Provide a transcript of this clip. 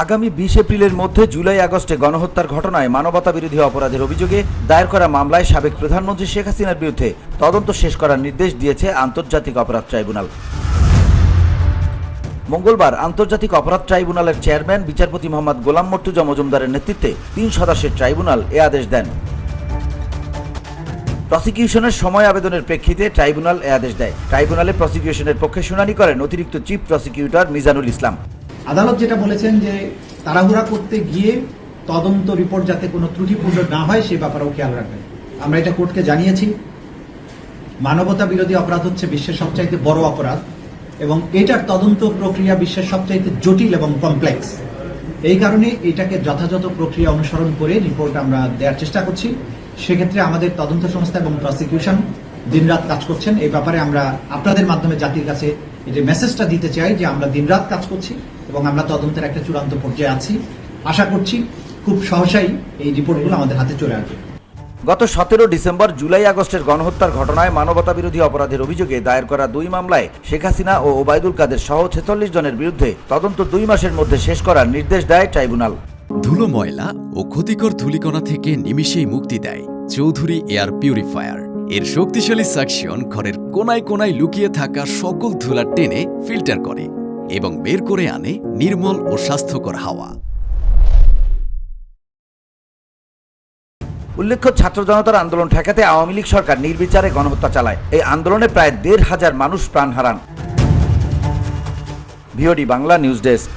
আগামী 20 এপ্রিলের মধ্যে জুলাই আগস্টে গণহত্যার ঘটনায় মানবতা বিরোধী অপরাধের অভিযোগে দায়ের করা মামলায় সাবেক প্রধানমন্ত্রী শেখ হাসিনার বিরুদ্ধে তদন্ত শেষ করার নির্দেশ দিয়েছে আন্তর্জাতিক অপরাধ ট্রাইব্যুনাল। মঙ্গলবার আন্তর্জাতিক অপরাধ ট্রাইব্যুনালের চেয়ারম্যান বিচারপতি মোহাম্মদ গোলাম মর্তুজা মজুমদারের নেতৃত্বে 3 সদস্যের ট্রাইব্যুনাল এ আদেশ দেন। প্রসিকিউশনের সময় আবেদনের প্রেক্ষিতে ট্রাইব্যুনাল এ আদেশ দেয়। ট্রাইব্যুনালে প্রসিকিউশনের পক্ষে শুনানি করেন অতিরিক্ত চিফ প্রসিকিউটর মিজানুল ইসলাম। আদালত যেটা বলেছেন যে তাড়াহুড়া করতে গিয়ে তদন্ত রিপোর্ট যাতে কোনো ত্রুটিপূর্ণ না হয় সে ব্যাপারেও খেয়াল রাখবেন। আমরা এটা কোর্টকে জানিয়েছি। মানবতা বিরোধী অপরাধ হচ্ছে বিশ্বের সবচাইতে বড় অপরাধ এবং এটার তদন্ত প্রক্রিয়া বিশ্বের সবচাইতে জটিল এবং কমপ্লেক্স। এই কারণে এটাকে যথাযথ প্রক্রিয়া অনুসরণ করে রিপোর্ট আমরা দেওয়ার চেষ্টা করছি। সেক্ষেত্রে আমাদের তদন্ত সংস্থা এবং প্রসিকিউশন দিনরাত কাজ করছেন। এই ব্যাপারে আমরা আপনাদের মাধ্যমে জাতির কাছে এই যে মেসেজটা দিতে চাই যে আমরা দিনরাত কাজ করছি এবং আমরা তদন্তের একটা চূড়ান্ত পর্যায়ে আছি। আশা করছি খুব সহসাই এই রিপোর্টগুলো আমাদের হাতে চলে আসবে। গত 17 ডিসেম্বর জুলাই আগস্টের গণহত্যার ঘটনায় মানবতা বিরোধী অপরাধের অভিযোগে দায়ের করা 2 মামলায় শেখ হাসিনা ও ওবায়দুল কাদের সহ 46 জনের বিরুদ্ধে তদন্ত 2 মাসের মধ্যে শেষ করার নির্দেশ দেয় ট্রাইব্যুনাল। ধুলো, ময়লা ও ক্ষতিকর ধূলিকণা থেকে নিমিষেই মুক্তি দেয় চৌধুরী এয়ার পিউরিফায়ার। এর শক্তিশালী সাকশন ঘরের কোনায় কোনায় লুকিয়ে থাকা সকল ধুলা টেনে ফিল্টার করে এবং বের করে আনে নির্মল ও স্বাস্থ্যকর হাওয়া। উল্লেখ্য, ছাত্র জনতার আন্দোলন ঠেকাতে আওয়ামী লীগ সরকার নির্বিচারে গণহত্যা চালায়। এই আন্দোলনে প্রায় 1,500 মানুষ প্রাণ হারান। VOD Bangla news desk.